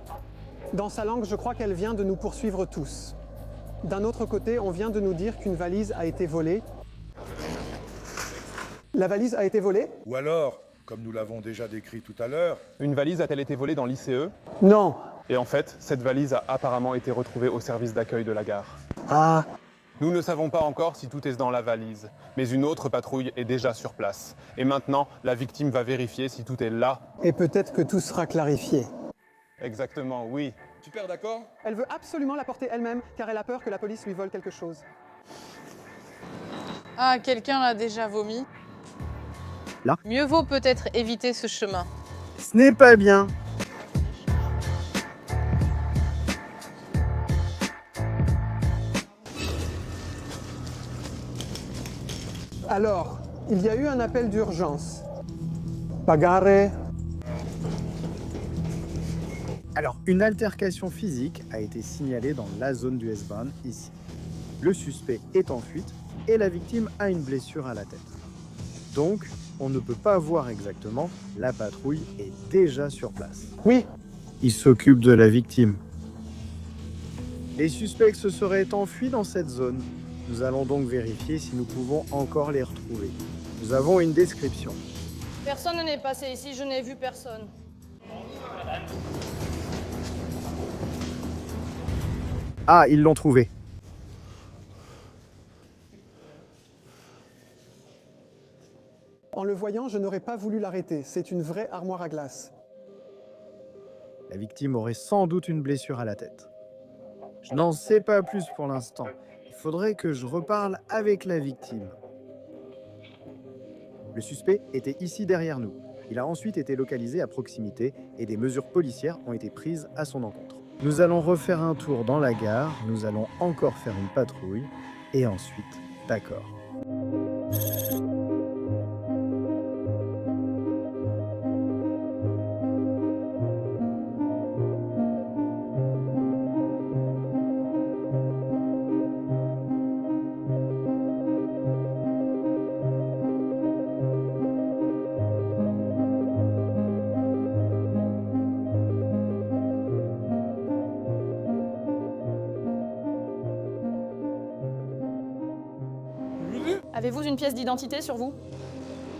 [SPEAKER 2] Dans sa langue, je crois qu'elle vient de nous poursuivre tous. D'un autre côté, on vient de nous dire qu'une valise a été volée. La valise a été volée?
[SPEAKER 22] Ou alors, comme nous l'avons déjà décrit tout à l'heure...
[SPEAKER 8] Une valise a-t-elle été volée dans l'ICE?
[SPEAKER 2] Non.
[SPEAKER 8] Et en fait, cette valise a apparemment été retrouvée au service d'accueil de la gare.
[SPEAKER 2] Ah.
[SPEAKER 8] Nous ne savons pas encore si tout est dans la valise, mais une autre patrouille est déjà sur place. Et maintenant, la victime va vérifier si tout est là.
[SPEAKER 2] Et peut-être que tout sera clarifié.
[SPEAKER 8] Exactement, oui.
[SPEAKER 19] Super, d'accord?
[SPEAKER 2] Elle veut absolument la porter elle-même, car elle a peur que la police lui vole quelque chose.
[SPEAKER 18] Ah, quelqu'un l'a déjà vomi.
[SPEAKER 1] Là.
[SPEAKER 18] Mieux vaut peut-être éviter ce chemin.
[SPEAKER 1] Ce n'est pas bien.
[SPEAKER 2] Alors, il y a eu un appel d'urgence. Pagare.
[SPEAKER 1] Alors, une altercation physique a été signalée dans la zone du S-Bahn, ici. Le suspect est en fuite et la victime a une blessure à la tête. Donc, on ne peut pas voir exactement, la patrouille est déjà sur place.
[SPEAKER 2] Oui.
[SPEAKER 1] Il s'occupe de la victime. Les suspects se seraient enfuis dans cette zone. Nous allons donc vérifier si nous pouvons encore les retrouver. Nous avons une description.
[SPEAKER 3] Personne n'est passé ici, je n'ai vu personne.
[SPEAKER 1] Ah, ils l'ont trouvé.
[SPEAKER 2] En le voyant, je n'aurais pas voulu l'arrêter. C'est une vraie armoire à glace.
[SPEAKER 1] La victime aurait sans doute une blessure à la tête. Je n'en sais pas plus pour l'instant. Il faudrait que je reparle avec la victime. Le suspect était ici derrière nous. Il a ensuite été localisé à proximité et des mesures policières ont été prises à son encontre. Nous allons refaire un tour dans la gare, nous allons encore faire une patrouille et ensuite, d'accord.
[SPEAKER 3] Avez-vous une pièce d'identité sur vous?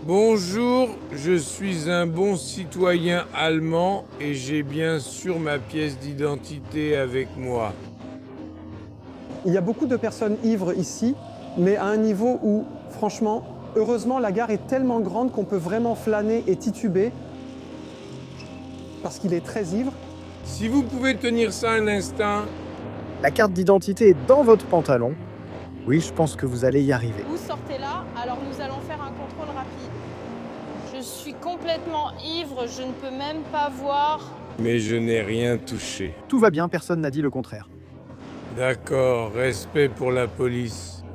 [SPEAKER 4] Bonjour, je suis un bon citoyen allemand et j'ai bien sûr ma pièce d'identité avec moi.
[SPEAKER 2] Il y a beaucoup de personnes ivres ici, mais à un niveau où, franchement, heureusement, la gare est tellement grande qu'on peut vraiment flâner et tituber, parce qu'il est très ivre.
[SPEAKER 4] Si vous pouvez tenir ça un instant.
[SPEAKER 1] La carte d'identité est dans votre pantalon. Oui, je pense que vous allez y arriver.
[SPEAKER 3] Vous sortez là, alors nous allons faire un contrôle rapide. Je suis complètement ivre, je ne peux même pas voir.
[SPEAKER 4] Mais je n'ai rien touché.
[SPEAKER 1] Tout va bien, personne n'a dit le contraire.
[SPEAKER 4] D'accord, respect pour la police.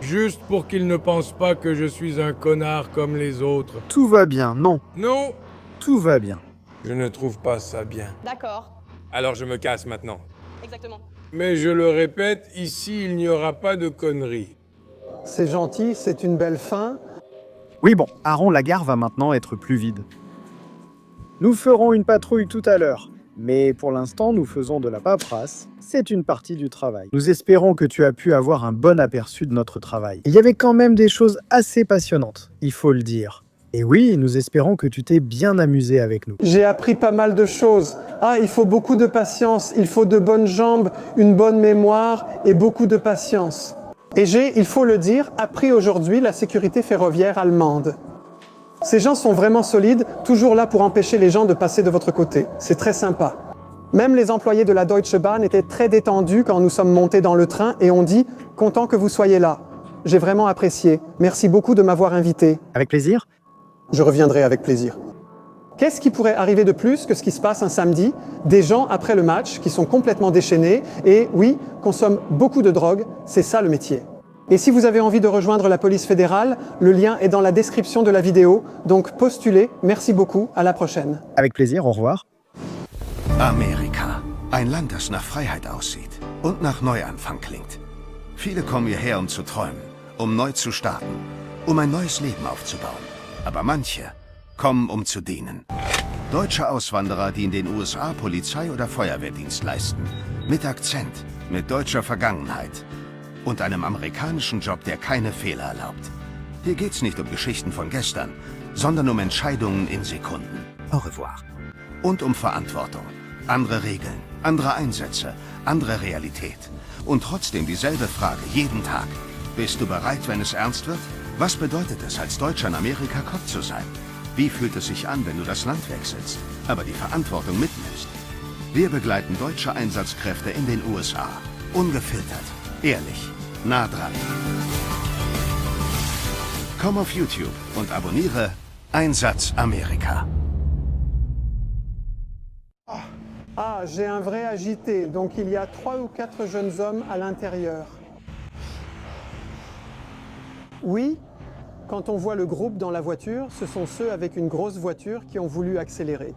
[SPEAKER 4] Juste pour qu'ils ne pensent pas que je suis un connard comme les autres.
[SPEAKER 1] Tout va bien, non.
[SPEAKER 4] Non.
[SPEAKER 1] Tout va bien.
[SPEAKER 4] Je ne trouve pas ça bien.
[SPEAKER 3] D'accord.
[SPEAKER 4] Alors je me casse maintenant.
[SPEAKER 3] Exactement.
[SPEAKER 4] Mais je le répète, ici il n'y aura pas de conneries.
[SPEAKER 2] C'est gentil, c'est une belle fin.
[SPEAKER 1] Oui bon, Aaron, la gare va maintenant être plus vide. Nous ferons une patrouille tout à l'heure, mais pour l'instant nous faisons de la paperasse, c'est une partie du travail. Nous espérons que tu as pu avoir un bon aperçu de notre travail. Il y avait quand même des choses assez passionnantes, il faut le dire. Et oui, nous espérons que tu t'es bien amusé avec nous.
[SPEAKER 2] J'ai appris pas mal de choses. Ah, il faut beaucoup de patience, il faut de bonnes jambes, une bonne mémoire et beaucoup de patience. Et j'ai, il faut le dire, appris aujourd'hui la sécurité ferroviaire allemande. Ces gens sont vraiment solides, toujours là pour empêcher les gens de passer de votre côté. C'est très sympa. Même les employés de la Deutsche Bahn étaient très détendus quand nous sommes montés dans le train et ont dit « Content que vous soyez là ». J'ai vraiment apprécié. Merci beaucoup de m'avoir invité.
[SPEAKER 1] Avec plaisir.
[SPEAKER 2] Je reviendrai avec plaisir. Qu'est-ce qui pourrait arriver de plus que ce qui se passe un samedi? Des gens après le match qui sont complètement déchaînés et, oui, consomment beaucoup de drogue, c'est ça le métier. Et si vous avez envie de rejoindre la police fédérale, le lien est dans la description de la vidéo, donc postulez. Merci beaucoup, à la prochaine.
[SPEAKER 1] Avec plaisir, au revoir.
[SPEAKER 10] Amerika, ein Land, das nach Freiheit aussieht und nach Neuanfang klingt. Viele kommen hierher, um zu träumen, um neu zu starten, um ein neues Leben aufzubauen. Aber manche kommen, um zu dienen. Deutsche Auswanderer, die in den USA Polizei- oder Feuerwehrdienst leisten. Mit Akzent, mit deutscher Vergangenheit. Und einem amerikanischen Job, der keine Fehler erlaubt. Hier geht's nicht um Geschichten von gestern, sondern um Entscheidungen in Sekunden. Au revoir. Und um Verantwortung. Andere Regeln, andere Einsätze, andere Realität. Und trotzdem dieselbe Frage jeden Tag. Bist du bereit, wenn es ernst wird? Was bedeutet es, als Deutscher in Amerika Cop zu sein? Wie fühlt es sich an, wenn du das Land wechselst, aber die Verantwortung mitnimmst? Wir begleiten deutsche Einsatzkräfte in den USA. Ungefiltert, ehrlich, nah dran. Komm auf YouTube und abonniere Einsatz Amerika.
[SPEAKER 2] Ah, j'ai un vrai agité, donc il y a 3 ou 4 jeunes hommes à l'intérieur. Oui, quand on voit le groupe dans la voiture, ce sont ceux avec une grosse voiture qui ont voulu accélérer.